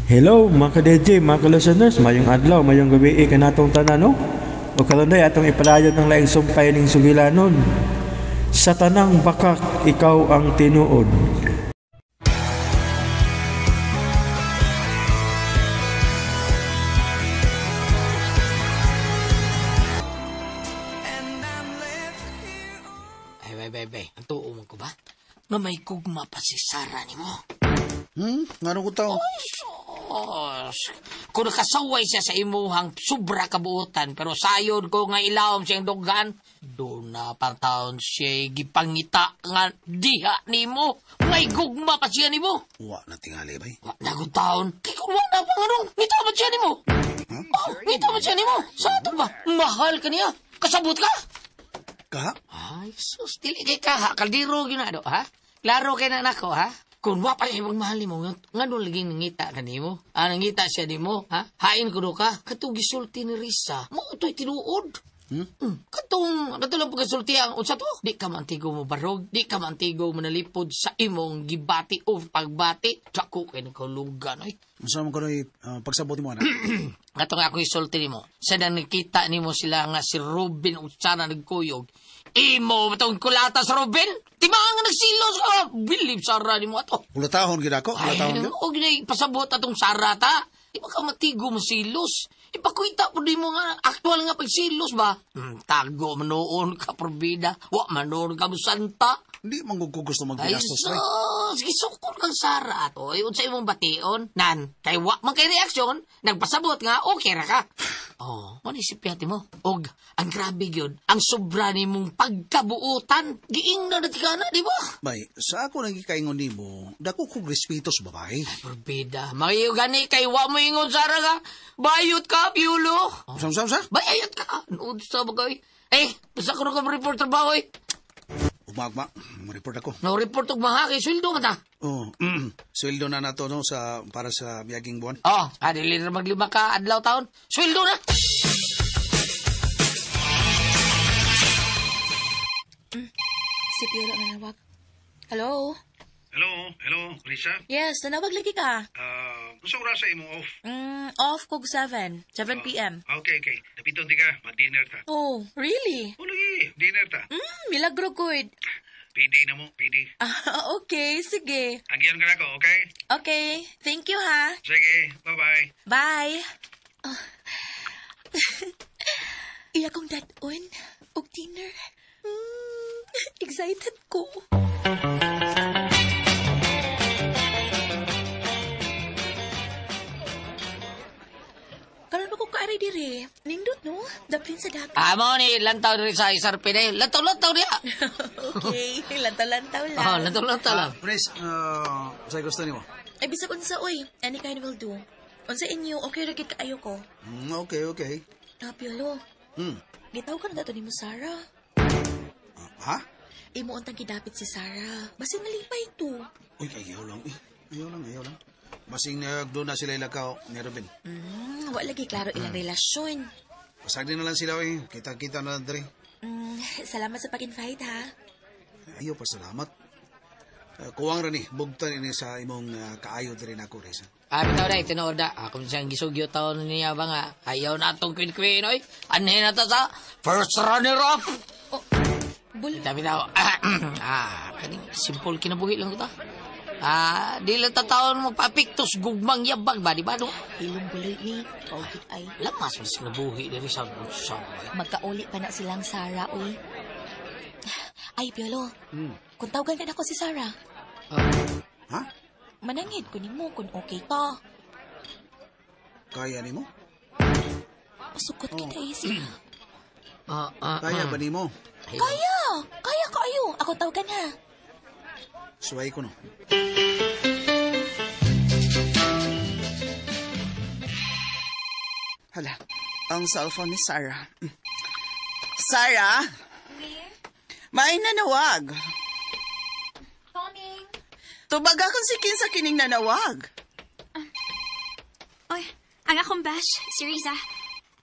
Hello mga ka-DJ, mga ka-listeners, mayong adlaw, mayong gabi ka natong tanan, no? O kalunday atong ipalayod ng laing sumpay ning sugilanon. Sa tanang bakak, ikaw ang tinuod. Bay, ang tuo mo ko ba? Nga may kugma pa si Sarah ni mo. Ngano ko tao? Ay, sos. Kung nakasaway siya sa imuhang sobra kabuutan, pero sayod ko nga ilawom siyang dugan, doon na pang taon siya gipangita nga diha ni mo. May gugma pa siya ni mo. Wa na tingali, bay. Wa na ko taon. Kaya kung wa na pang anong, ngita man siya ni mo. Ngita man siya ni mo. Sa ato ba? Mahal ka niya. Kasabot ka. Kaha? Ay, sus, dili kay kaha. Kaldiro ginado, ha? Klaro kay na nako, ha? Kung wa pa yung mahal mo, nga doon lagi nangita ka ni mo. Nangita siya ni mo, ha? Hain ko do ka. Katong gisulti ni Risa, mo ito'y tinuod. Katong lang pagkasulti ang unsa to? Di ka mantigo mo barog, di ka mantigo mo nalipod sa imong gibati o pagbati. Tsako kay nagkulugan, ay. Masama ko rin pagsabot mo, anak. Katong ako isulti ni mo. Sa nang nakita ni mo sila nga si Ruben o sana nagkuyog. Imo batong kulata sa Ruben? Timang nga nagsilos ka. Bilib Sara ni mo ato. Ulatahon gid ako, ulatahon gid. Huwag na ipasabot atong Sara ta. Di ba ka matigo masilos? Ipakwita po di mo nga aktual nga pagsilos ba? Tago manoon ka probida. Wa manoon ka musanta. Hindi man ko gusto Ay magbigastos, bay. sos, gisukol kang Sara ato. Iyon sa imong bation. Nan, kay wa man kay reaksyon, nagpasabot nga okay ra ka. Oh, ano isipyati mo? Og, ang grabe yun, ang sobra ni mong pagkabuutan. Giing na natika na, di ba? Bay, sa ako nang ikaingon nimo, dako kog respeto sa babae. Probida, makiyo gani kay wa mo ingon Sara ka. Bayot ka, Piulo. Sa? Bayayot ka. Nood sa bagay. Basta ko na ka report trabaho eh. Umagma, report ako. No report og mahaki, sweldo ka ta. Oh, sweldo na nato no sa para sa biyaging buwan. Oh, adili na maglima ka adlaw taon. Sweldo na. Si Piolo nanawag. Hello? Hello, Risa? Yes, nanawag lagi ka. Gusto ko sa imo off. Off kog 7 p.m. Okay. Dapiton di ka, mag-dinner ta. Oh, really? O lagi, dinner ta. Milagro good. Pwede na mo, pwede. Okay, sige. Agyan ka na ko, okay? Okay, thank you ha. Sige, bye-bye. Bye. Iya kong dadon og dinner. Excited ko. Karon ba ko kaari dire? Nindot no? Daplin sa dagat. Amo ni lantaw rin sa isarpin eh. Lantaw niya. Okay, lantaw-lantaw lang. Oh, lantaw lang. Pres, sa gusto nimo? Ay, bisag unsa, oy. Any kind will do. Unsa inyo, okay ra gid kaayo ko. Okay. Piolo, Hmm. gitaw ka na dato ni mo, Sarah. Ha? Imo untang kidapit si Sarah. Basin malipay to. Uy, ayaw lang. Ayaw lang. Masing doon na sila ilakaw ni Ruben. Wa lagi klaro ilang relasyon. Pasag din na lang sila, eh. Kita-kita na lang dre. Salamat sa pag-invite, ha? Ayaw pa, salamat. Kuwang rin bugtan ini sa imong kaayo rin ako, Reza. Bitaw na, tinood na. Kung siyang gisugyo taon niya ba nga, ayaw na itong queen, oy. Anhin na ta sa first runner-up. Bitaw. Kaning simple kinabuhi lang ito. Di lang tataon mo papiktos gugmang yabag ba, di ba, no? Ilong buloy ni. Pagkit ay. Lamas mas kinabuhi dari sa Magkauli pa na silang Sarah, uy. Ay, Piolo. Kung tawagan ka na ko si Sarah. Ha? Manangid ko ni mo kung okay ka. Kaya nimo? Masukot kita siya. Kaya ba nimo? Kaya kayo. Ako tawagan ha. Suway ko no. Hala, ang cellphone ni Sarah. Sarah? May nanawag. Coming. Tubag akong si Kinsa kining nanawag. Oy, ang akong bash, si Riza.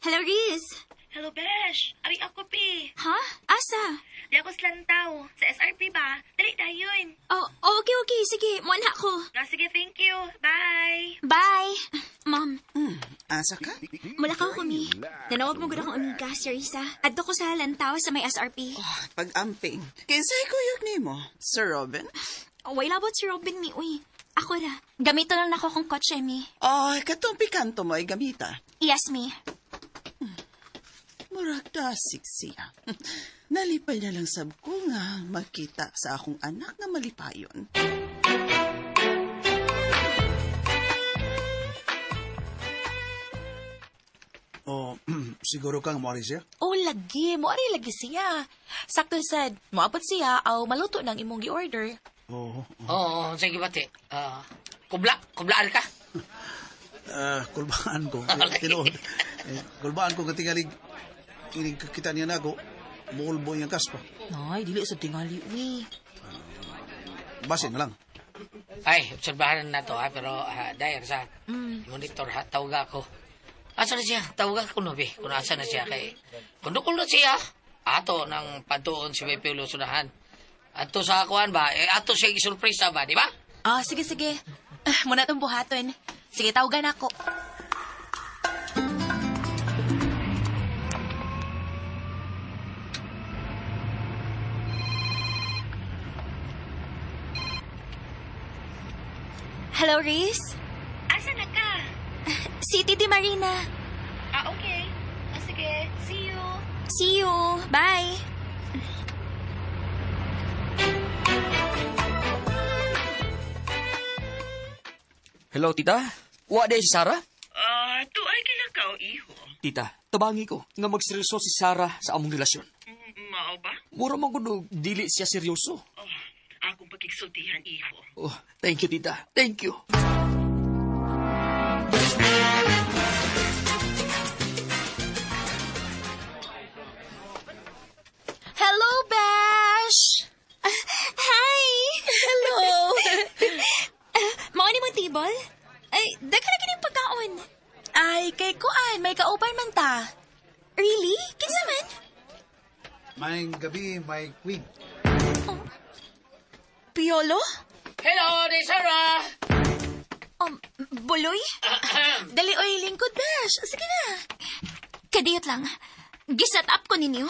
Hello, Riz. Hello, Besh. Ari ako, Pi. Ha? Asa? Di ako slantaw. Sa SRP ba? Dali dayon. Oh, okay. Sige, muan ako. Sige, thank you. Bye. Bye. Ma'am, Asa ka? mulakaw ko mi. Nanawag mo gud akong amiga, si Risa. Adto ko sa lantaw sa may SRP. Pag-amping. Kinsay kuyog ni mo? Sir Robin? Way labot si Robin mi, uy. Ako ra. Gamito lang nako kong kotse mi. Ay, katong pikanto mo ay gamita. Yes, mi. Murag dasik siya. Nalipay na lang sab ko nga makita sa akong anak nga malipayon. O, siguro kang mo siya? Oh, lagi. Mo ari lagi siya. Sakto sad, moabot siya aw maluto ng imong gi-order. Oo. Oo, sige bati. Kublaan ka. Kulbaan ko. Tinuod. Kulbaan ko katingalig. Inig kita niya na ako. Mulbo niyang kaspa. Ay, dili sa tingali, uy. Basin na lang. Ay, obserbahan na to ha, pero dahil sa monitor ha, tawag ako. Asa na siya? Tawag ako no, be. Kung asa na siya kay... Kundukul na siya. Ato ng patuon si Pepe Lusunahan. Ato sa akuan ba? Ato siya isurpresa ba, di ba? Ah, sige. Muna itong buhaton. Sige, tawagan ako. Hello, Riz? Asa na ka? Si Titi Marina. Okay. Sige. See you. See you. Bye. Hello, tita. Wa day si Sarah? Tuay kilakaw, iho. Tita, tabangi ko nga magseryoso si Sarah sa among relasyon. Mao ba? Mura man gud dili siya seryoso. Akong pagkiksultihan, iho. Oh, thank you, tita. Thank you. Hello, Bash! Hi! Hello! Mao ni mong tibol? Ay, daghan na kining pagkaon. Ay, kay kuan, may kauban man ta. Really? Kinsa man? May gabi, may queen. Piolo? Hello, di Sarah! Buloy? Dali oy lingkod, Bash. Sige na. Kadiyot lang. Gisat up ko ninyo.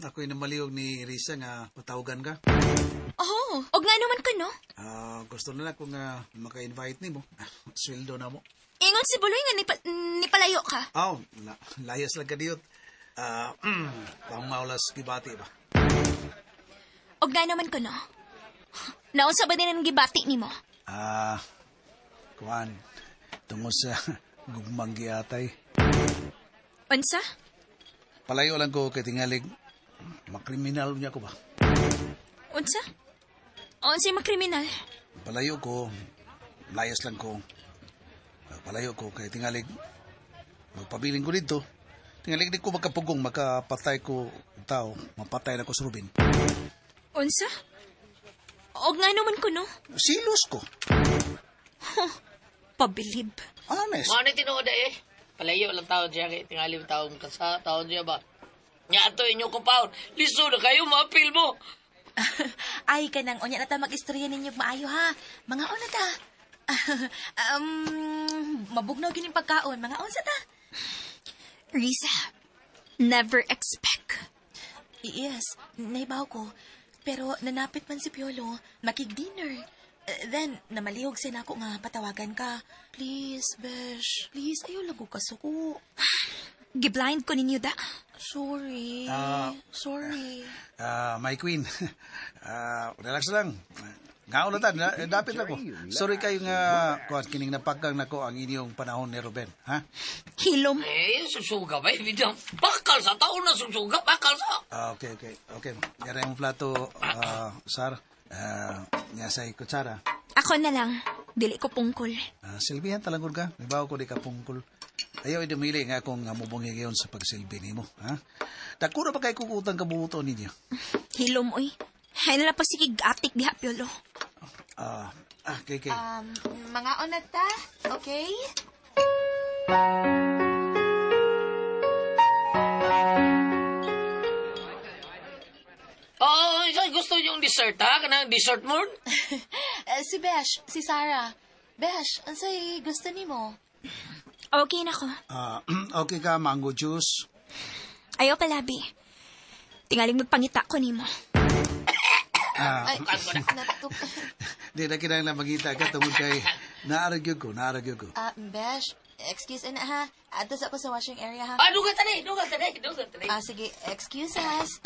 Ako'y namaliog ni Risa nga patawagan ka. Oh, og nga naman ko, no? Gusto na lang kung maka-invite ni mo. Sweldo na mo. Ingon si Buloy nga nipalayo ka. Layas lang ka diyot. Pangmaulas gibati ba? Og nga naman ko, no? Naunsa ba din ang gibati ni mo? Kuan, tungod sa gugmang giatay. Unsa? Palayo lang ko kay tingalig. Makriminal niya ko ba? Unsa? Unsa yung makriminal? Palayo ko, layas lang ko. Palayo ko kay tingalig. Magpabiling ko dito. Tingalig di ko magkapugong, makapatay ko tao. Mapatay na ko sa Rubin. Unsa? Og nga naman ko, no? Silos ko. Pabilib. Honest. Mga na tinuod eh. Palayo lang taon siya kay tingali taon kasa taon siya ba? Nya ato inyo compound. Liso na kayo maapil mo. Ay, kanang unya na ta mag-istorya ninyo maayo, ha? Mga una ta. Mabugnaw gining pagkaon. Mga unsa ta? Risa, never expect. Yes, naibaw ko. Pero nanapit man si Piolo, makig-dinner. Then, namalihog siya ako nga patawagan ka. Please, Besh. Please, ayaw lago ka suko. Giblind ko ninyo da. Sorry. Sorry. My queen. Relax lang. Ngaon na tan, dapit ako. Sorry kayo nga, kining napagkang nako ang inyong panahon ni Ruben, ha? Hilom. Susuga ba? Bidang bakal sa taon na susuga, bakal sa. Okay. Yara yung plato, Sar. Nga sa kutsara. Ako na lang. Dili ko pungkol. Silbihan talangod ka. May bago ko di ka pungkol. Ayaw idumili nga akong mubungi ngayon sa pagsilbi ni mo. Ha? Dakura pa kayo kukutang kabuto ninyo. Hilom, uy. Hay na pa sige atik diha, Piolo. Okay. Mga unat ta, okay? Gusto yung dessert, ha? Kanang dessert mood? Si Besh, si Sarah. Besh, ansay gusto ni mo? Okay na ko. Okay ka, mango juice? Ayaw palabi. Tingaling magpangita ko nimo. Ay, ako na. Di na kinahanglan magita ka tungod kay naaragyo ko. Besh, excuse na ha. Atas ako sa washing area ha. Dugat tani. Sige, excuse us.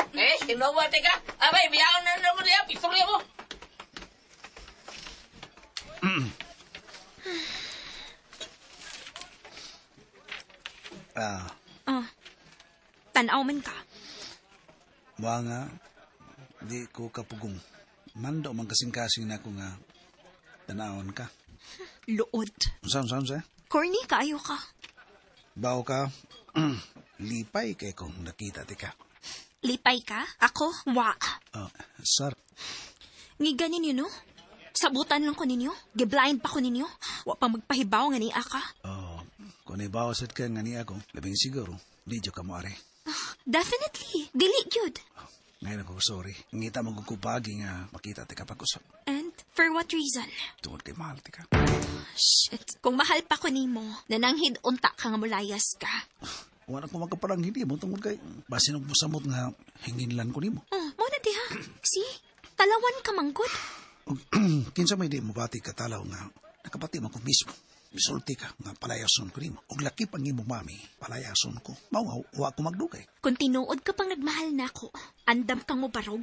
Hinawate ka. Abay, biyaon na naman niya. Pistorya mo. Tanaw man ka. Mga, di ko kapugong. Mando man kasing-kasing na ako nga tanawon ka. Luod. Saan? Corny kaayo ka. Bawo ka, lipay kay kung nakita ti ka. Lipay ka? Ako? Wa. Sir, Ngiga ninyo, no? Sabutan lang ko ninyo. Giblind pa ko ninyo. Wa pa magpahibaw nga ni Aka. kung naibawasat ka nga niya ako, labing siguro, di dyo ka mo are. Definitely. Dili yun. Ngayon ako, sorry. Ngita mo kung kupagi nga makita ti ka pag-usap. And for what reason? Tungod kay mahal ti ka. Shit. Kung mahal pa ko nimo, nananghid unta ka nga mulayas ka. Wala ko magkaparang hindi mo tungod kay basin og musamot nga hinginlan ko nimo. Mo na di ha. See? Talawan ka manggod. Kinsa may di mo bati ka talaw nga nakabati mo ko mismo. Misulti ka nga palayason ko nimo. Og laki pang imo mami, palayason ko. Mao nga wa ko magdugay. Kung tinuod ka pang nagmahal na ako, andam kang mo barog.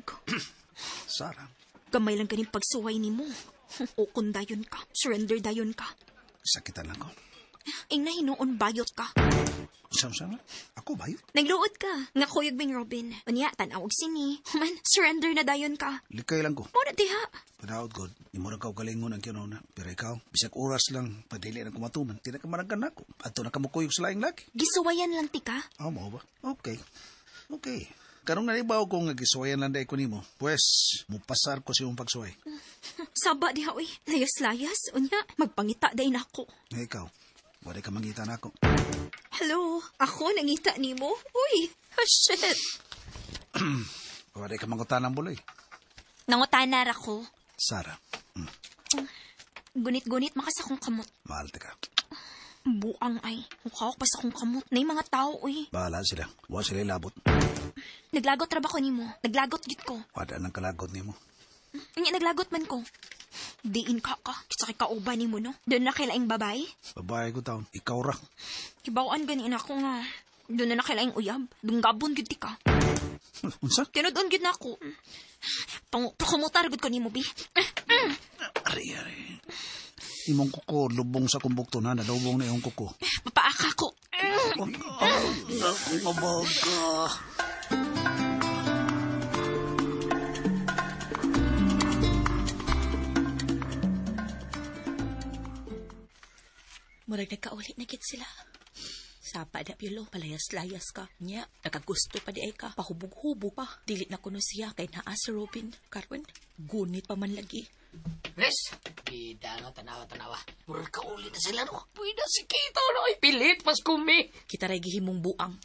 Sara, Gamay lang ganing pagsuway nimo. O kung dayon ka, surrender dayon ka. sakitan lang ko. Ing na hinuon bayot ka. Sama-sama, ako ba yun? Nagluod ka, nga kuyog bing Robin. Unya, tanawag sini. Man, surrender na dayon ka. Likay lang ko. Mo na diha. Padaot God, imo na kaw galingon ang kinuna. Pero ikaw, bisag oras lang, padili na kumatuman. Di na ka maranggan ako. Ato na kamukuyog sa laing laki. Gisuwayan lang ti ka. Mo ba? Okay. Karong nalibaw ko nga gisuwayan lang day ko nimo. Pues, mupasar ko sa iyong pagsuway. Saba diha, uy. Layas-layas. Unya, magpangita day na ako. Nga ikaw, wala ka mangita na ako. Hello, ako nangita nimo. Uy, shit. Wala ka mangutan ng buloy. Nangutanar ako. Sara, Gunit-gunit makas akong kamot. mahal ka. Buang ay. Mukha pa sa akong kamot. Na mga tao, uy. Bahala sila. Huwag sila labot. Naglagot ra ba ko nimo? Naglagot gid ko. Wala ng kalagot nimo. Unya, naglagot man ko. Diin ka. Kitsa kay kauban nimo, no? Doon na kailaing babae. Babae ko taon, ikaw ra. Kibawaan ganin ako nga. Doon na kailaing uyab. Dunggabon gid ti ka. Unsa? Tinudon gid na ako. Pakumutar gud ko nimo, bi. Ari. Imong kuko, lubong sa kumbukto na, nalubong na yung kuko. Papaaka ko. Mabaga. Murag nagkaulit na kit sila. Sapa da Piolo, palayas-layas ka. Nya, nakagusto pa di ay ka. Pahubog-hubog pa. Dilit na kuno siya kay naa si Robin. Karon, gunit pa man lagi. Res, bida nga tanawa. Murag ka ulit na sila, no? Pwede si Kito, no? Ay, pilit, mas kumi. Kita ray gihimong buang.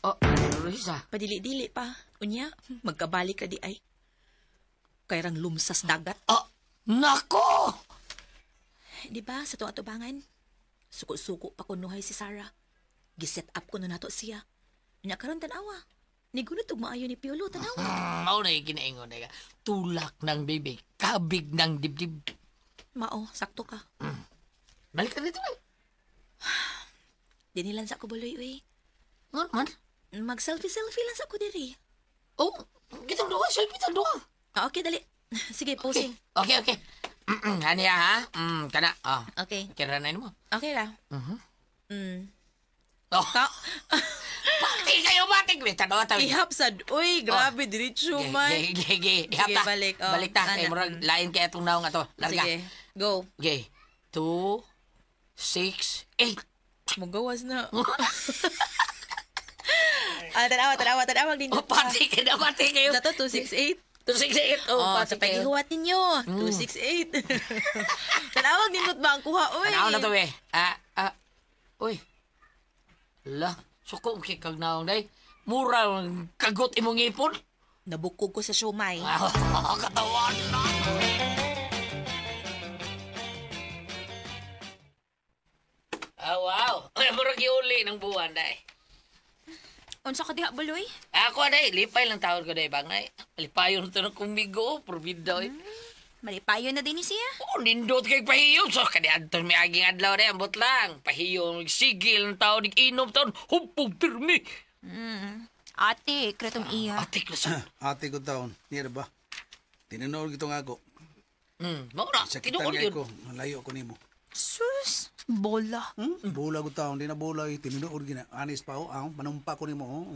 Risa. Padili-dili pa. Unya, magkabalik ka di ay. Kay rang lumsas dagat. Nako! Di ba, sa tuwa tubangan? Suko-suko pa kunuhay si Sarah. Giset up ko na nato siya. Unya karon tanawa. Nigunit og maayo ni Piolo, tanawa. Mao na ginaingon na tulak ng bibig, kabig ng dibdib. Mao, sakto ka. Balik ka dito, eh. Dinilan sa ko buloy, uy. Nga naman. Mag-selfie lang sa ko diri. Oh, kitang duwa, selfie tang duwa. Okay, dali. Sige, posing. Okay. Hani ha? Kana. Okay. Kira na mo. Okay ra. Oh. Bati kayo, bati. Tanawa. Ihap sad. Uy, grabe, diretso man. Ge. Ihap Sige, ta. balik. Balik ta. Kay murag lain kay atong naong ato. Larga. Sige, go. Okay. 2, 6, 8. Magawas na. Tanawa din. Pati kayo. Dato, 268. 268. Sa paghihuwat ninyo. 268. Tanawag nindot ba ang kuha, uy? Tanaw na to, eh. Uy. Ala, suko kikag naong day. Mura kagot imong ipon. Nabukog ko sa siomay. Katawan na. Wow. Ay, murag iuli ng buwan, day. Unsa ka diha, Buloy? Ako, day, lipay lang tawag ko, day, bangay. Lipayon ito ng kumigo, prorbida, eh. Malipayo na din ni siya. Oh, nindot kay pahiyo. So, kaniadton may aging adlaw na, ambot lang. Pahiyo, sigil ng tao, inom taon, hupog pirmi. Ate, kretong iya. Ate, klasa. Ate ko taon, niya ba? Tinunood ko nga ako. Maura, Sakitan tinuod nga yun. ko, malayo ko nimo. Sus, bola. Bola ko taon, di na bola, tinunood gina. Anis pa ako, manumpa ko nimo.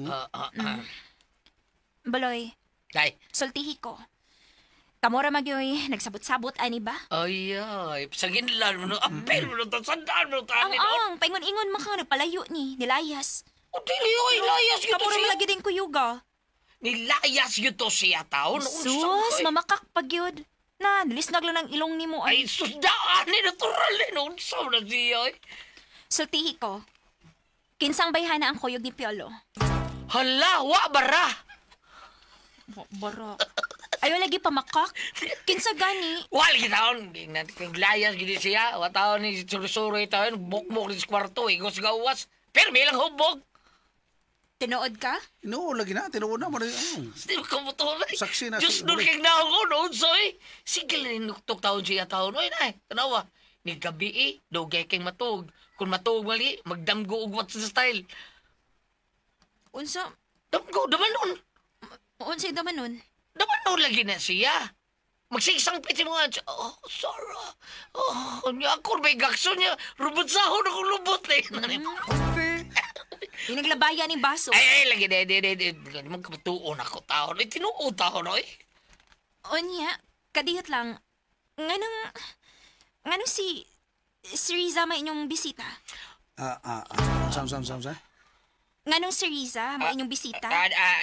Buloy, Day. sultihi ko. Kamora magyoy, nagsabot-sabot, ani ba? Ay, sa ginlan mo, apel mo, sandaan mo, tani, no? Ang paingon-ingon maka, nagpalayo ni, nilayas. O, dili, oy, layas yun to Kamora siya. malagi din kuyuga. Nilayas yun to siya, tao. Sus, mamakak pag yun. Na, nilisnag lang ng ilong ni mo. Ay, susdaan, ni natural, eh, no? Unsaw na siya, eh. Sultihi ko. Kinsang bayhan na ang kuyog ni Piolo. Hala, wa, bara. Bara. Ayaw lagi pamakak. Kinsa gani. Wal gitaon, layas gid siya. Wa taon ni surusuroy taon, bukbok ni sa kwarto, igos gawas. Pero may lang hubog. Tinuod ka? Tinuod lagi na, tinuod na mo na. Di ka mo to. Saksi na Diyos si nun Ulit. kay na ako noon, soy. Sige lang nuktok taon siya taon. Oy, nay, tanawa. Ni gabi dugay kay matug. Kung matug mali, magdamgo og what sa style. Unsa? Damgo, daman nun. Unsa daman nun? Daman nun lagi na siya. Magsigsang piti mo nga. Oh, Sarah. Oh, niya ako may gakso niya. Rubot sahon ako lubot eh. Yung naglabaya ni baso. Ay, lagi, di. Magkapatuon ako taon. Ay, tinuod taon, oy. Unya, kadiyot lang. Nganong si Riza may inyong bisita? Sam. Nganong si Riza may inyong bisita?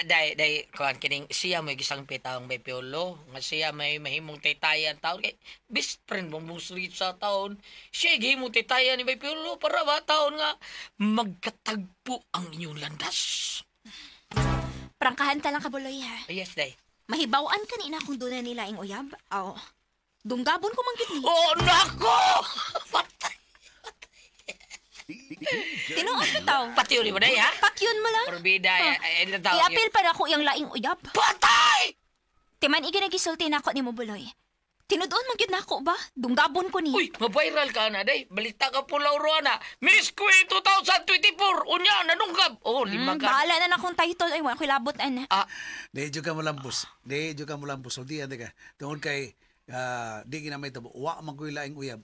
Day, kuhan kining siya may gisang pitawang may piolo. Nga siya may mahimong taytayan taon. Kay, best friend mong street sa taon. Siya gihimong taytayan ni may piolo para ba taon nga magkatagpo ang inyong landas. Prangkahan ta lang kabuloy ha. Yes, day. Mahibawaan ka ni ina kung doon na nila ang uyab. Oo. Dunggabon ko man gid ni. Oh, nako! Patay! Tinuod mo taw. Pati yun mo, day, ha? Pakyun mo lang. Porbida, ay na tao. I-apil pa na ko yung laing uyab. Patay! Timan iginagisulti na ako ni mo buloy. Tinudoon man gyud nako ba? Dunggabon ko ni. Uy, mabiral ka na, day. Balita ka po, Lauro, na. Miss Queen 2024. Unya, nanunggab. Oh, lima ka. Bahala na akong title. Ay, wala ko'y labot, ana. Medyo ka malambos. So, di ka. Tungkol kay, di ginamay tabo. Wa man ko'y laing uyab.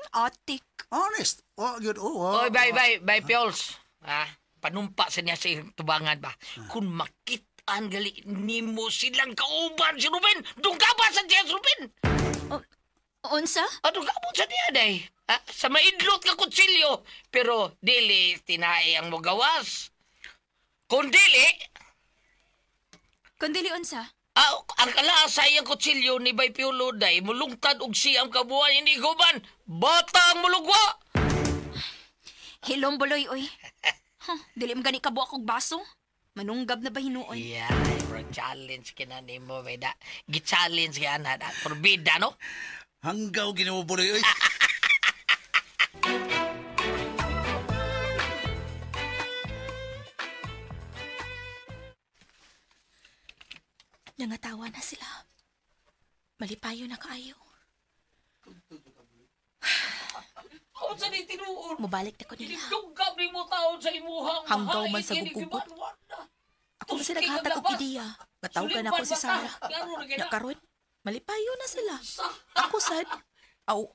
Atik. Honest. Good. Oy, bye, Piols. Panumpa sa niya sa iyong tubangan ba? Kung makitaan gali, nimo silang kauban si Ruben. Dunggaban sa diya si Ruben. Unsa? Dunggaban sa diya, day. Sa maidlot ka kutsilyo. Pero, dili, tinae ang magawas. Kung dili, Kundili unsa? ang kalaasay ang kutsilyo ni Bay Piolo, day, mulungtad og siyang kabuhan, hindi guban. Bata ang mulugwa. Hilom buloy, oy. Dili mo gani kabuak og baso. Manunggab na ba hinuon? Yeah, bro, challenge kina ni mo, may da. Gi-challenge ka na, da. Forbida, no? Hanggaw ginawabuloy. Nangatawa na sila. Malipayo na kaayo. Kung sa ni tinuon, Mubalik na ko nila. dugab ni mo taon sa imuhang Hanggaw man sa gugugot. Ako kasi naghatag og ideya. Gatawagan ako si Sarah. Nakaroon, malipayo na sila. Ako sad. Aw,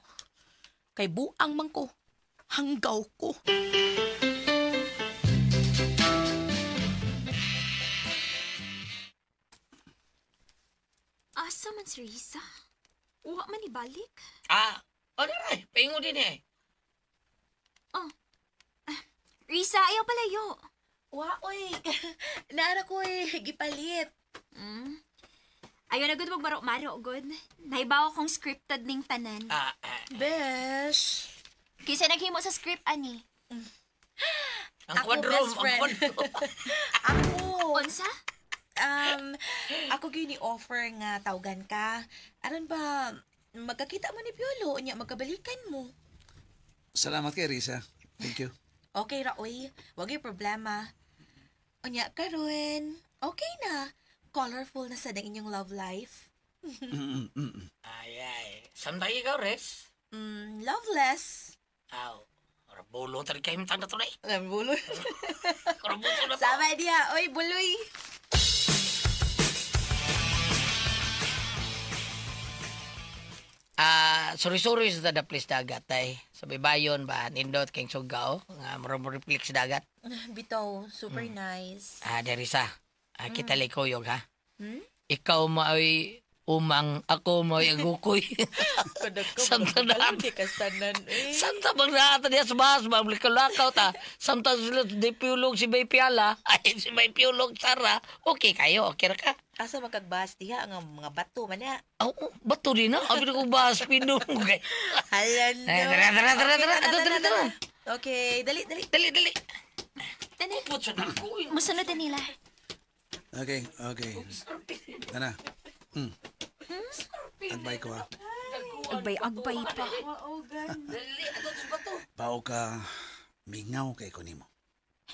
kay buang man ko. Hanggaw ko. Asa man si Riza? Uwa man ibalik? Ano na, paingo din eh. Riza, ayaw palayo. Wa, oy. Naara ko gipalit. Ayaw na good magbaro-maro, good. Naibaw akong scripted ning tanan. Besh. Kisa naghimo sa script, ani. Ang Ako, kwadrom, best ang friend. kwadrom. Ako. Unsa? Ako gyud ni offer nga tawgan ka. Aron ba magkakita mo ni Piolo nya magkabalikan mo. Salamat kay Risa. Thank you. Okay ra, uy. Wag yung problema. Unya, karon. Okay na. Colorful na sa inyong love life. Ay. Samtay ikaw, Res? Loveless. Aw. Ora bulo tadi kayo mitang na to na eh. Alam, buloy. Ora bulo na to. Sama dia. Uy, buloy. Sorry sa tada please dagat ay. Sa baybayon ba, nindot kayong sugaw, nga marumuriplik sa dagat. Bitaw, super nice. Dari sa, kita likuyog ha. Ikaw maoy umang, ako maoy agukoy. Samtang na, samtang bang naata niya sa bahas, mamlikalakaw ta. Samtang sila di piulog si Bay Piala, ay si Bay Piulog Sara, okay kayo, okay ra ka. Asa magkagbahas diha ang mga bato man niya. Oo, bato rin na. Abi na kong bahas pinunggay. Halan no. Tara. Okay, dali. Dali. Upot sa dako. Musunod din nila. Okay. Ana. Agbay ko ha. Agbay pa. Dali, ato sa bato. Pao ka, mingaw kay ko nimo.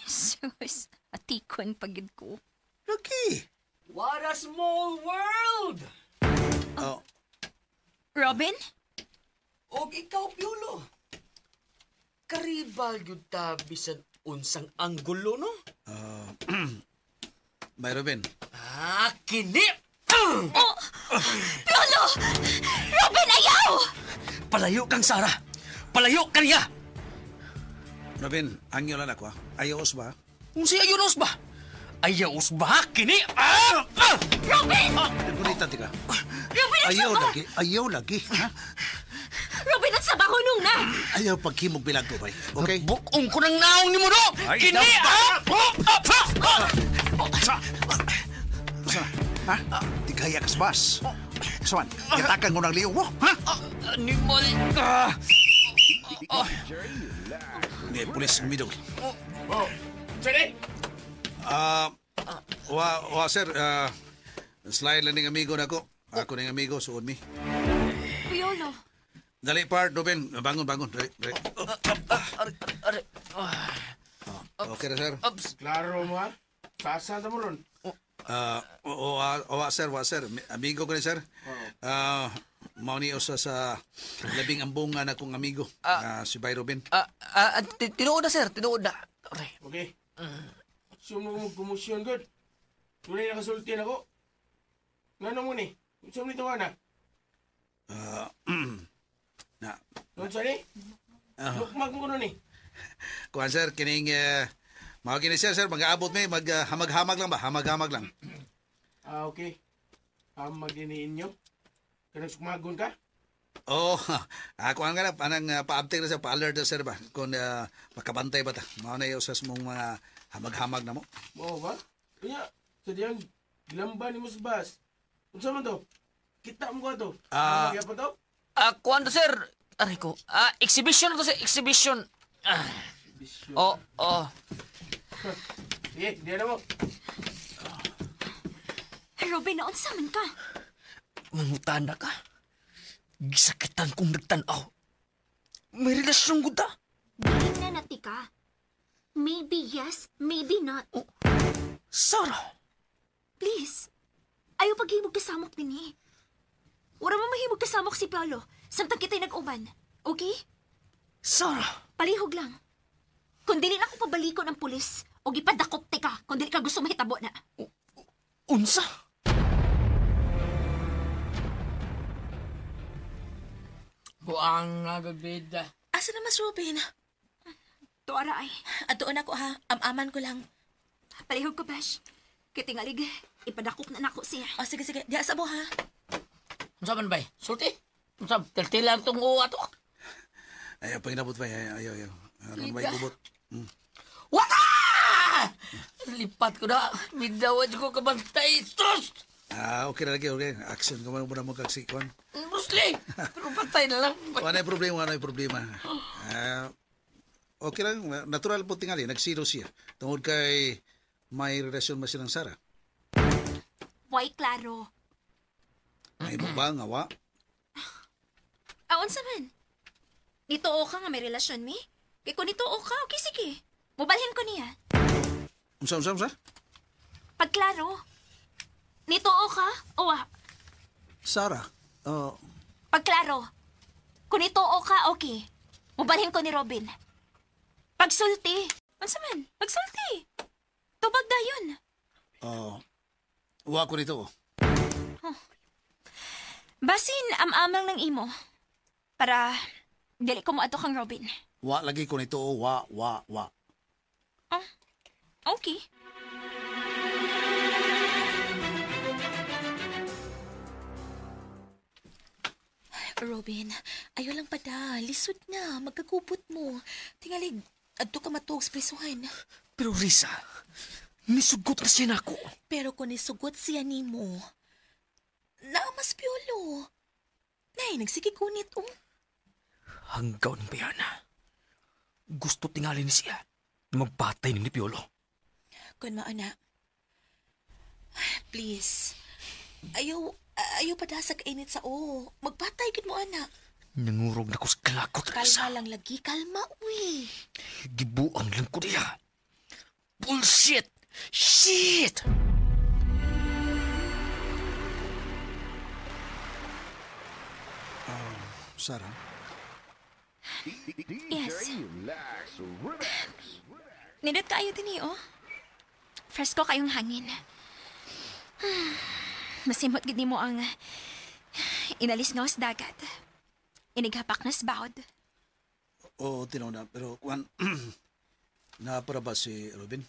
Sus, atikon pagid ko. Lagi. What a small world! Oh, Robin? Og ikaw, Piolo. Karibal yun ta bisan unsang anggulo, no? Bay Ruben. Kini! Piolo! Robin, ayaw! Palayo kang Sara! Palayo ka niya! Ruben, angyo lang ako ha. Ayos ba? Kung siya yun ba? Ayaw ba? Kini! Robin! Nagulita tika. Robin, Ayaw lagi. Ha? Robin, ang sabaho nung na! Ayaw pagkimog bilag ko, bay. Okay? Bukong ko ng naong ni mo, no! Kini! Ha? Di kaya kas bas. Saan? Kitakan ko ng liyong mo, ha? Animal ka! Hindi, pulis, umidog. Sige! Sir, slide lang ng amigo na ko. Ako ng amigo, suod mi. Piolo. Dali, part, Ruben. Bangon. Dali. Okay na, sir. Klaro mo ha? Saan mo ron? Sir. Amigo ko na, sir. Mauni usa sa labing ambungan akong amigo. Si Bay Ruben. Tinuod na, sir. Tinuod na. Okay. Sumugmog kumusyon, good. Tunay nakasulti na ako. Ngano mo ni? Saan nito ka na? Doon sa ni? Lukmag mo ko nun eh. Kuhan, sir, kining... mga kini, sir, mag-aabot may, hamag-hamag lang ba? Hamag-hamag lang. Okay. Hamag diniin nyo. Kanang sukmagon ka? Kuhan nga na, anang pa-uptake na, sir, pa-alert na, sir, ba? Kung makabantay ba ta? Mga na yung sa mong mga hamag-hamag na mo. Oo ba? Kanya, sa diyang gilamba ni Musbas. Kung saan man to? Kita mo ko to? Hamag pa to? Kuwanda, sir. Aray ko. Exhibition to, sir. Exhibition. Sige, diyan na mo. Robin, naon sa amin ka? Mangutana ka. Gisakitan kong nagtanaw. May relasyon ko ta. Dahil na natika. Maybe yes, maybe not. Sarah. Please. Ayaw paghimog kasamok din eh. Wala mo mahimog kasamok si Paolo. Samtang kita'y nag-uban. Okay? Sarah. Palihog lang. Kung dili na ako pabaliko ng pulis, o gipadakop ka, kung dili ka gusto mahitabo na. Unsa? Buang nagabida. Asa na mas Robin? Tuara ay. Atoon ako ha. Amaman ko lang. Palihog ko, Besh. Kitingalig, ipadakop na nako siya. Sige. Diya sa mo ha. Unsa man bay? Sulti? Unsa? Tiltilan tong uwa to? Ayaw, paginabot ba? Ayaw. Aron ba ikubot? Wata! Lipat ko na. Midawad ko kabantay. Sus! Okay na lagi, okay. Action ka muna mo kagsikuan. Musli! Pero patay na lang. Ano yung problema? Okay lang, natural po tingali. Nagsilo siya. Tungod kay may relasyon ba silang Sara? Why, klaro. May mo ba, ngawa? Aon sa man? Dito o ka nga may relasyon, mi? Kay kung nituo ka, okay sige. Mubalhin ko niya. Unsa? Pagklaro. Nituo ka o wa? Sarah, Pagklaro. Kung nituo ka, okay. Mubalhin ko ni Robin. Pagsulti. Unsa man? Pagsulti. Tubag dayon. wa ko nito. Basin amamang ng imo. Para dili ko mo ato kang Robin. Wa lagi ko nito, wa. Oh, okay. Robin, ayaw lang pada. Lisod na. Magkagupot mo. Tingalig, adto ka matuog sa prisuhan. Pero Risa, nisugot na siya nako. Pero kung nisugot siya ni mo, naamas Piolo. Nay, nagsikikunit Hanggaw ng bayana. Gusto tingali ni siya na magpatay ni Piolo. Kun maana. Please. Ayaw padasag init sa Magpatay gid mo ana. Nangurog na ko sa kalakot, Risa. Kalma lang lagi, kalma uy. Gibuang lang ko niya. Bullshit! Shit! Sarah, Yes. Nindot kaayo din Fresco kayong hangin. Masimot gid nimo ang inalis nga sa dagat. Inighapak na sa bawd. tinaw na. Pero, kuhan, napara ba si Robin?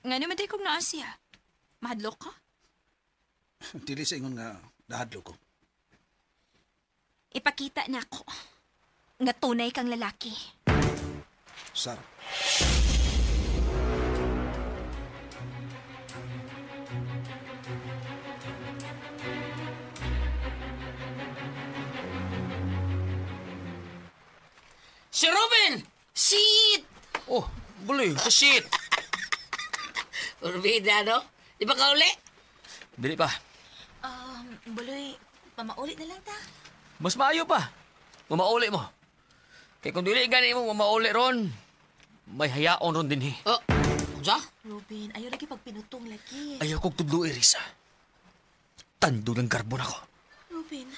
Nga naman tayo kong naa siya. Mahadlok ka? Dili sa ingon nga nahadlo ko. Ipakita na ako nga tunay kang lalaki. Sarah. Si Robin! Shit! Oh, boleh. Sa shit. Urbida, no? Di ba ka uli? Dili pa. Buloy, mamaulit na lang ta. Mas maayo pa. Mamauli mo. Kaya kung dili gani mo mamauli ron, may hayaon ron din Sa? Robin, ayaw lagi pagpinutong lagi. Ayaw kong tudlo, Risa. Tando ng karbon ako. Robin.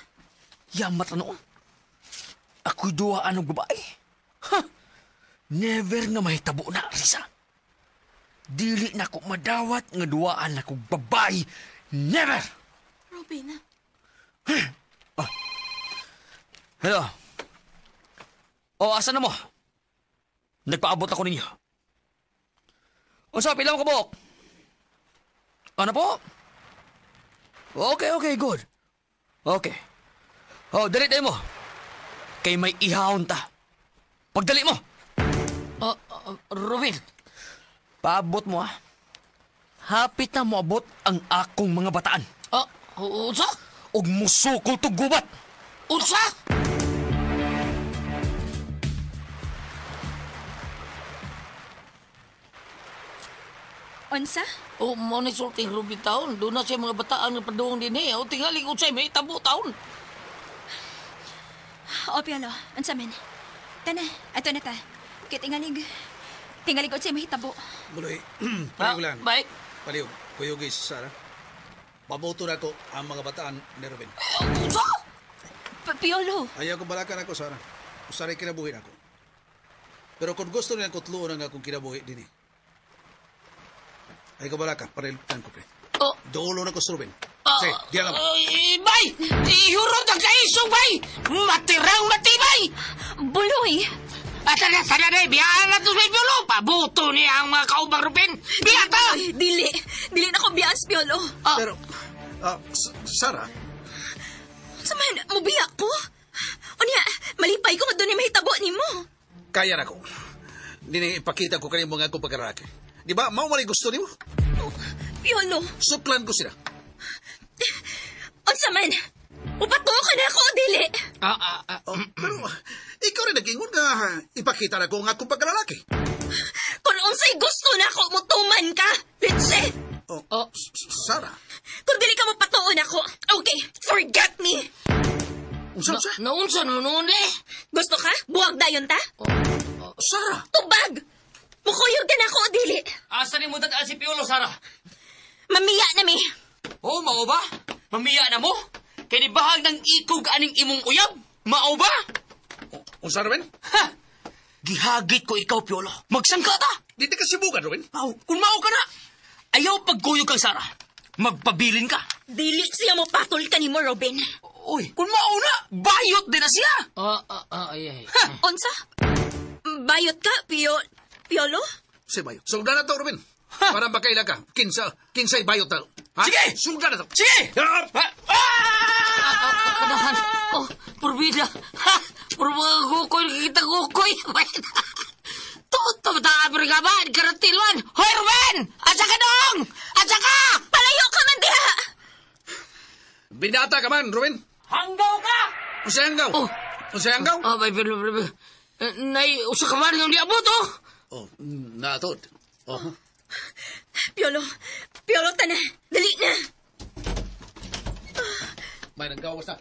Yamat ano? Ako'y duwaan ng babae. Ha? Never nga mahitabo na, Risa. Dili na ko madawat nga duwaan na kong babae. Never! Robin. Hello? Asan na mo? Nagpaabot ako ninyo. Sa pilang kabok? Ano po? Okay, good. Okay. Dali tayo mo. Kay may ihahon ta. Pagdali mo. Robin. Paabot mo Hapit na mo abot ang akong mga bataan. Unsa? Og musukol to gubat. Unsa? Unsa? Mo ni sulting Robin taon. Doon na siya mga bataan nga paduong din O tingaling unsay may tabo taon. O, Piolo. Unsa man? Tana, ato na ta. Kaya tingalig ko siya mahitabo. Buloy, paliw lang. Bye. Paliw, kuyo guys, Sarah. Paboto na ko ang mga bataan ni Robin. Unsa? Piolo. Ayaw ko balakan ako, Sarah. Usaray kinabuhin ako. Pero kung gusto nilang kutluon ang akong kinabuhi din ay ko balaka, parilpan ko pre. Dolo na ko sa Robin. Say, diyan lang. Bay! Ihurot ang kaisong, bay! Matirang matibay! Buloy! Sana na, biyahan na ito sa Piolo. Pabuto niya ang mga kaubang Robin. Biyata! Dili na ko biyas, Piolo. Pero, Sarah? Saman, mubiyak ko? O niya, malipay ko nga doon mahitabo ni mo. Kaya na ko. Hindi ipakita ko kanina mga akong pagkaraki. Di ba, mali gusto niyo? Piolo. Suklan ko sila. Unsa man? Upato ka na ako, dili. Pero, ikaw rin nag-ingon nga ipakita na ko ang akong pagkaraki. Kung unsay gusto na ako, mutuman ka, Litse. Sarah? Kung dili ka mapatuon ako, okay, forget me. Unsa sa? Naunsa naman noon eh. Gusto ka? Buwag dayon ta? Sarah! Tubag! Mukuyog ka na ako, dili. Asa ni mo dadaan si Piolo, Sara? Mamiya na mi. Oh, mao ba? Mamiya na mo? Kay ni bahag ng ikog aning imong uyab? Mao ba? Unsa Ruben? Ha! Gihagit ko ikaw, Piolo. Magsangka ta! Di ka sibugan, Ruben? Mao, kung mao ka na, ayaw pagkuyog kang Sara. Magpabilin ka. Dili siya mo patol ka ni mo, Robin. Uy, kung mao na, bayot din na siya. Ay. Unsa? Bayot ka, Piolo? Si Bayot. Sugdan na to, Ruben. Para makailan ka. Kinsay Bayot na. Ha? Sige! Sugdan na to. Sige! Kanahan. Oh, purbida. Ha? Purba kukoy, nakikita kukoy. Toto mataabri ka ba? Karatilwan. Hoy, Ruben! Asa ka dong! Asa ka! Palayo ka man diha! Binata ka man, Ruben. Hanggaw ka! Unsay hanggaw? Oh. Unsay hanggaw? Oh, may pero. Nay, usa ka man yung diabot, oh. Oh, natod. Oh. Piolo, tana. Dali na. May naggawas na.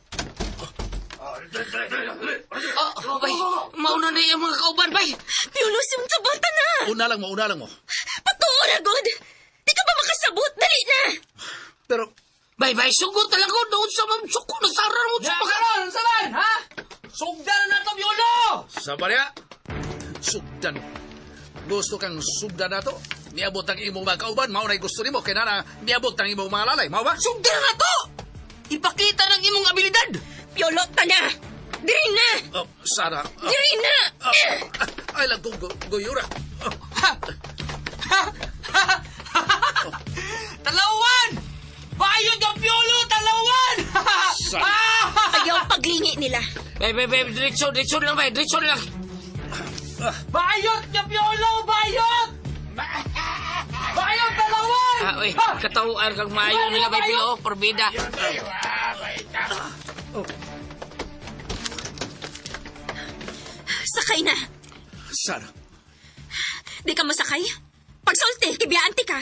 Bay, mauna na yung mga kauban, bay. Piolo, siyang sabota na. Una lang mo. Patuo na, God. Di ka ba makasabot? Dali na. Pero, Bay, sugot talaga doon sa mamsuko na sarar mo. Karon, saban, ha? Sugdan na to, Piolo! sabar ya. Sugdan. Gusto kang sugdan na to? Niabot ang imong mga kauban, mao na gusto nimo kay nana niabot ang imong mga lalay, mao ba? Sugdan na to! Ipakita ng imong abilidad. Piolo, tana. Diri na. Oh, Sara. Diri na. Ay lang kong guyura. Talawan! Bayod ang Piolo, talawan! Ayaw paglingi nila. Bay, diretso lang, bay. Diretso lang. Bayod niya, Piolo! Bayod! Bayod, talawan! Uy, katawaan kang maayo nila, bay, Pilo. Porbida. Sakay na. Sara. Di ka masakay? Pagsulti, kibiyaanti ka.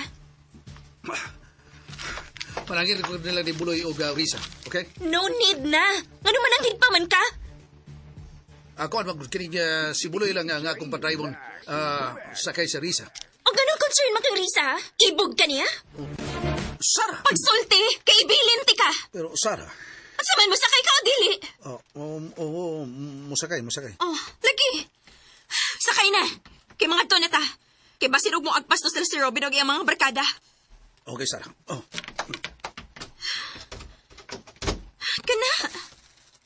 Panangin ko nila ni Buloy o Risa, okay? No need na. Ano man ang higpaman ka? Ako ang magkinig si Buloy lang nga akong patraybon sakay sa Risa. O ganun concern mo kay Risa, ha? Ibog ka niya? Sara! Pagsulti, kaibilin ti ka. Pero Sara, At saman mo sakay ka o dili? musakay. Oh, lagi. Sakay na. Kay mga to na ta. Kay basirog mo agpastos na si Robin o mga barkada. Okay, Sara. Oh. Kana.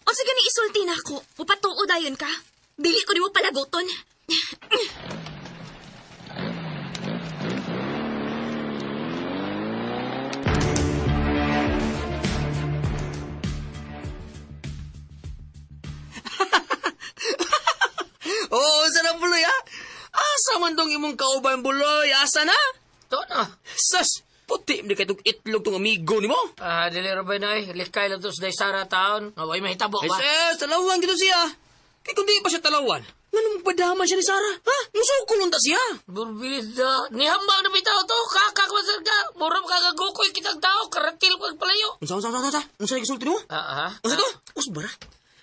O sige ni isulti na ako. Upatuo dayon ka. Dili ko di mo palagoton. Oo, sarap Buloy, ha? Asa man tong imong kauban, Buloy? Asa na? To na. Sas, puti di katong itlog tong amigo ni mo. Dili, Robin, ay. Likay lang to sa Sara taon. Away, mahitabo ba? Talawan gito siya. Kaya kung di pa siya talawan, nganong padaman siya ni Sara? Ha? Musukulong ta siya. Burbida. Nihambang na bitaw to. Kakakmasar ka. Murang kagagukoy kitang tao. Karatil ko palayo. Unsa na gisulti mo? Unsa to? Usbara?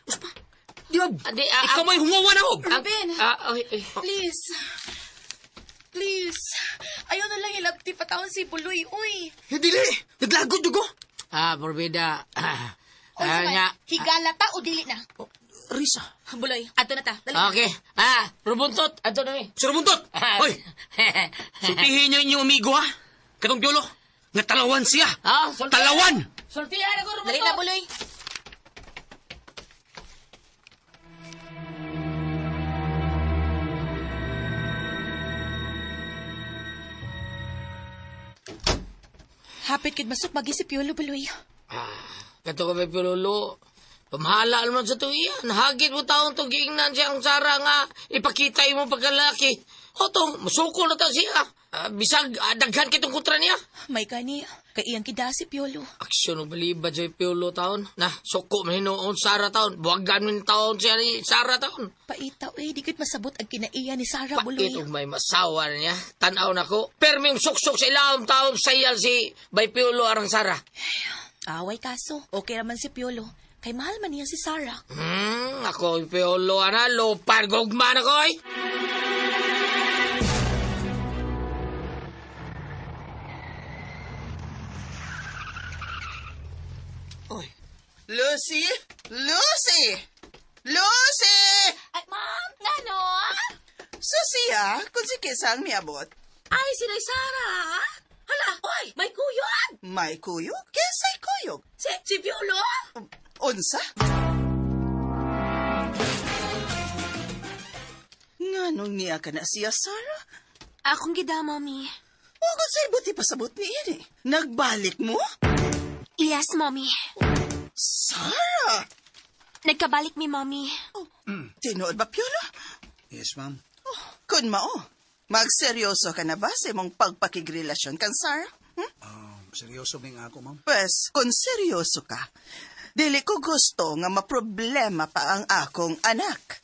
Uspa? Di ba? Ikaw may hungawan ako. Ruben, Okay. please. Please. Ayaw na lang ilabti patawon si Buloy, uy. Dili. Naglagod ko. Burbida. O Nya. higala ta o dili na? Risa. Buloy, ato na ta. Dali. Okay. Rubuntot. Ato na eh. Sir Buntot. Hoy. Sultihin niyo inyong amigo, ha? Katong Piolo. Nga talawan siya. Talawan! Sultihan ako, Rubuntot. Dali na, Buloy. Hapit kid masuk bagi si Piolo, Buloy. Kato ka may pilolo. Pamahala naman sa tuwiyan. Hagit mo taong itong giingnan siya ang Sara nga ipakita mo pagkalaki. Otong, masukol na ta siya. Bisag, daghan kitong kutra niya. May kani, kay iyang kida si Piolo. Aksyon o balibad siya piolo taon. Na, suko mahinoon Sara taon. Buwagan mo taon siya ni Sara taon. Paitaw di kid masabot ang kinaiya ni Sara, Buloy. Paitong may masawa niya. Tanaw na ko. Permi yung suksok sa ilawang taon sayal si Bay Piolo arang Sara. Away kaso, okay naman si Piolo. Kay mahal man niya si Sarah. Ako yung piolo, lupad gugma na ko, eh. Lucy! Lucy! Lucy! Ay, ma'am, ngano? Susiya, kung si Kisang miabot. Ay, si Sarah. Hala, oy, may kuyog. May kuyog? Kisay kuyog? Si Piolo? Unsa? Nganong niya ka na siya, Sarah? Akong gida, Mommy. Huwag sa'y buti pasabot ni ini. Nagbalik mo? Yes, Mommy. Sarah! Nagkabalik mi, Mommy. Tinood ba, Piolo? Yes, ma'am. Kun mao, magseryoso ka na ba sa imong pagpakigrelasyon kan Sarah? Seryoso ning ako, ma'am. Pwes, kung seryoso ka, dili ko gusto nga maproblema pa ang akong anak.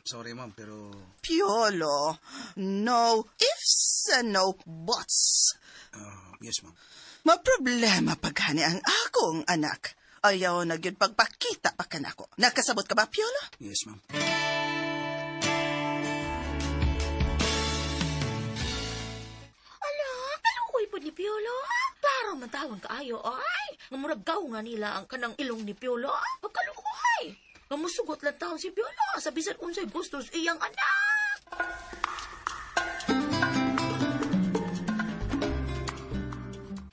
Sorry, ma'am, pero... Piolo, no ifs and no buts. Yes, ma'am. Maproblema paghani ang akong anak. Ayaw na gyud pagpakita pa kanako. Nakasabot ka ba, Piolo? Yes, ma'am. Kalukoy po ni Piolo. Klaro man tawon kaayo, ay. Ngamuragaw nga nila ang kanang ilong ni Piolo. Kalukoy. Ngamusugot lang taon si Piolo. Sa bisan unsay gustos iyang anak.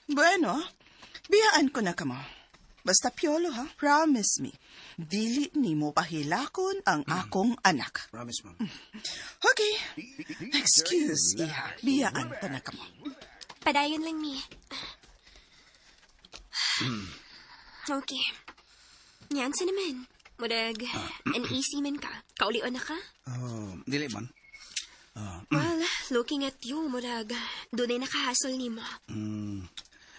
Bueno, biyaan ko na kamo. Basta, Piolo, ha? Promise me. Dili ni mo pahilakon ang akong anak. Promise, ma'am. Okay. Excuse, iha. Biyaan ko na kamo. Padayon lang, mi. Okay. Yan sa naman. Murag, an easy man ka. Kaulion na ka? Dili man. Well, looking at you, murag, doon ay nakahasol ni mo.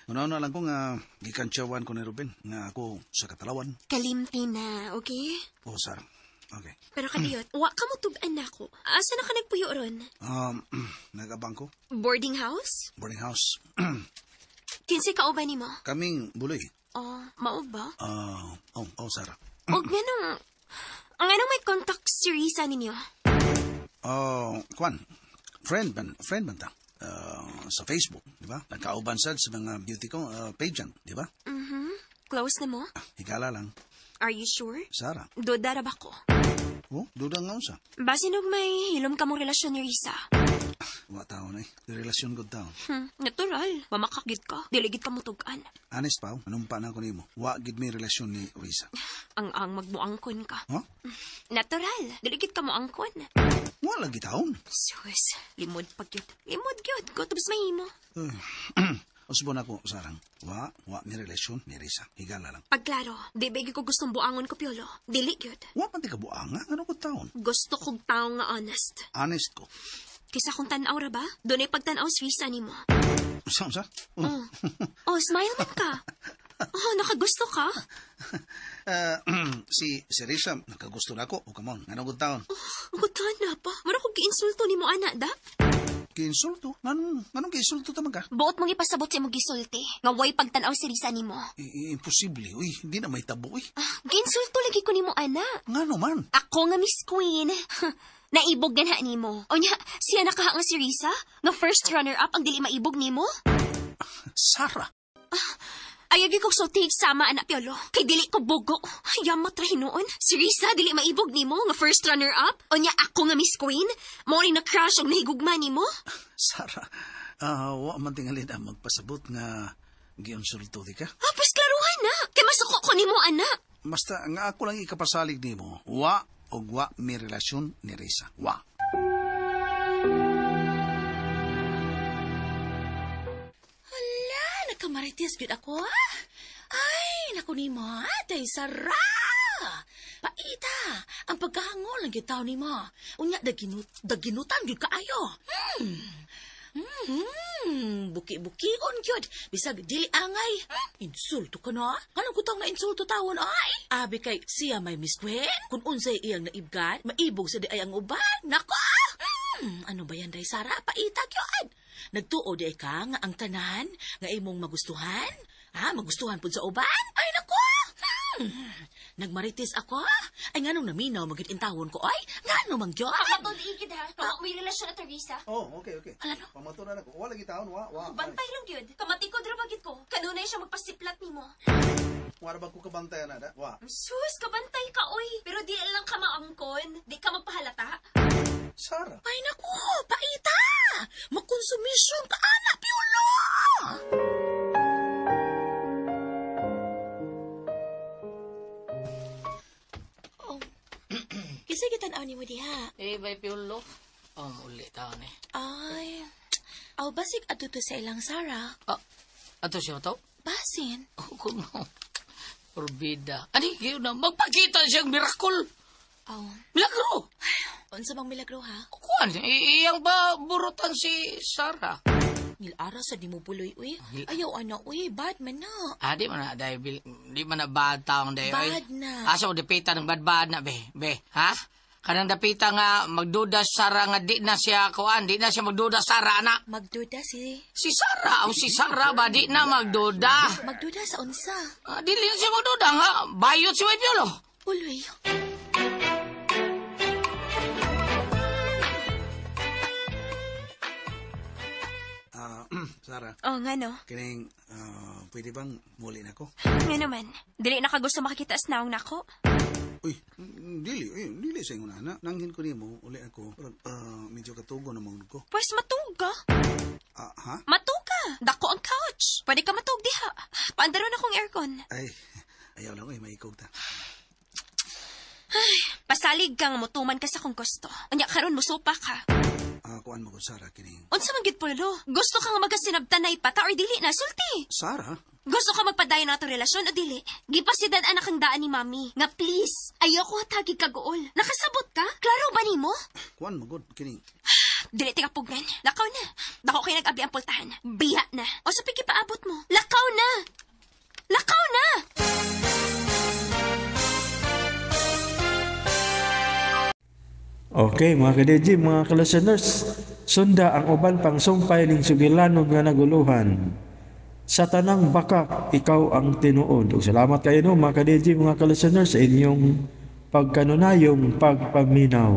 Una-una lang ko nga gikansyawan ko ni Ruben nga ako sa Katalawan. Kalimti na, okay? Oh, Sarah. Okay. Pero kadiyot, wa ka mo tuban na ko. Asa na ka nagpuyo ron? Nagabang ko. Boarding house? Boarding house. Kinsi ka uban ni mo? Kaming buloy. Oh, mao ba? Sarah. Og ganong, ang anong may contact si Risa ninyo? Kwan. Friend man ta. Sa Facebook, di ba? Nagkauban sad sa mga beauty ko, pageant, di ba? Close na mo? Higala lang. Are you sure? Sarah. Dodara ba ko? Oh, duda nga sa. Basin og may hilom ka mong relasyon ni Risa. Wa tao na eh. Di relasyon ko tao. Natural. Mamakagid ka. Diligid ka mutugan. Honest pa, anumpa na ko nimo. Wa gid may relasyon ni Risa. Ang magmuangkon ka. Huh? Natural. Diligid ka mo angkon. Wa lagi taon. Sus, limod pag yun. Limod yun. Gotobs mahimo. Usbon ako, Sarang. Wa may relasyon ni Risa. Higala lang. Pagklaro, di ba ko gustong buangon ko, Piolo? Dili yun. Wa pati ka buanga. Ano ko taon? Gusto kong tao nga honest. Honest ko. Kisa kung tanaw ra ba? Doon ay pagtanaw si Risa ni mo. Sa? Oh, smile man ka. Oh, nakagusto ka? Si Risa, nakagusto na ako. O come on, ano ko taon? Gutaan na pa. Mara kong giinsulto ni mo, anak, da? Kinsulto? Anong kinsulto tamang ka? Buot mong ipasabot siya mo gisulti. Nga way pagtanaw si Risa ni mo. Imposible, uy. Hindi na may tabo, uy. Ginsulto lagi ko ni mo, anak. Nga naman. Ako nga Miss Queen. Naibog na ni mo. O niya, siya nakaha nga si Risa? Nga first runner-up ang dili maibog ni mo? Sarah. Ayagi ko sultig sama, anak Piolo. Kay dili ko bugo. Yamat rahin noon. Si Risa, dili maibog ni mo nga first runner-up? O niya, ako nga Miss Queen? Mo rin na-crush og nahigugma ni mo? Sarah, wa man tingalin ang magpasabot nga giunsulto di ka. Pas klaruhan na. Kay masuko ko ni mo, anak. Basta nga ako lang ikapasalig ni mo. Wa may relasyon ni Risa. Wa. Kamaritis gud ako, ha? Ay, naku ni mo, day Sarah! Paita, ang pagkahangol ng gitaw ni mo. Unya, daginutan gud kaayo. Buki-bukion gyud. Bisag dili angay. Insulto ka na? Anong kutang na insulto tawon, ay? Abi kay siya may Miss Gwen? Kung unsay iyang naibgan, maibog sa di ay ang uban. Nako! Ano ba yan, day Sarah? Paita gyud. Nagtuo di ka nga ang tanan nga imong magustuhan? Ha? Magustuhan pud sa uban? Ay, nako! Nagmarites ako, ha? Ay, nga nung naminaw, magit-intawon ko, ay, nga nung mangyo. Pamatod igid ha. Kung may relasyon na Teresa. Oh, okay. Ala, no? Pamaturan ako. Wala gitaon, wa. Bantay lang yun. Kamatikod ra bagit ko. Kanunay siya magpasiplat nimo. Wala ba ko kabantayan na, da? Wa. Sus, kabantay ka, oy. Pero di lang ka maangkon. Di ka magpahalata. Sara. Ay, naku, paita! Magkonsumisyon ka, anak, Piolo! Oh, kisay kitanaw ni mo diha. Bay piulo. Uli taon eh. Ay, aw basig ato to sa ilang Sara. Ato siya to? Basin. Kuno. Orbida. Ani, yun na. Magpakita siyang miracle. Aw, Milagro. unsa bang milagro ha? Kuan, iyang ba burutan si Sarah? Nilara sa di mo buloy, uy. Ayaw, ana, uy, bad man na. Di man na, dahil, di man na bad taong dahil. Bad na. Asa mo, dapita ng bad na, be, ha? Kanang dapita nga, magduda Sarah nga, di na siya, kuan, di na siya magduda Sarah, na. Magduda si Si Sarah ba, di na magduda. Magduda sa unsa. Dili na siya magduda, nga, bayot si Waypiolo. Uloy. Sara, Oh, nga no. kining, pwede bang muli na ko? Nga naman. Dili na ka gusto makakita sa naong nako. Uy, dili sa ingon na. Nanghin ko nimo, uli ako. Pero, medyo katugo na mga ko. Pues matuga. Ha? Matuga. Dako ang couch. Pwede ka matug diha. Paandaro na kong aircon. Ay, ayaw lang, maikog ta. Pasalig kang mutuman ka sa kong gusto. Anya karon musupa ka. Kuan mo ko, Sara, kining. Unsa man gid polo? Gusto ka nga magasinabtanay pata or dili na sulti? Sara? Gusto ka magpadayon na itong relasyon o dili? Gipasidan anak ang daan ni mami. Nga please, ayoko hatagi ka gool. Nakasabot ka? Klaro ba nimo? Kuan mo, good, kining. Dili ti kapugnan. Lakaw na. Dako kay nag-abi ang pultahan. Biya na. O sa paabot mo. Lakaw na. Lakaw na! Okay, mga ka-DJ, mga ka-listeners, sunda ang uban pang sumpay ning sugilanon nga naguluhan. Sa tanang bakak, ikaw ang tinuod. Ug salamat kayo no, mga ka-DJ, mga ka-listeners, sa inyong pagkanunayong pagpaminaw.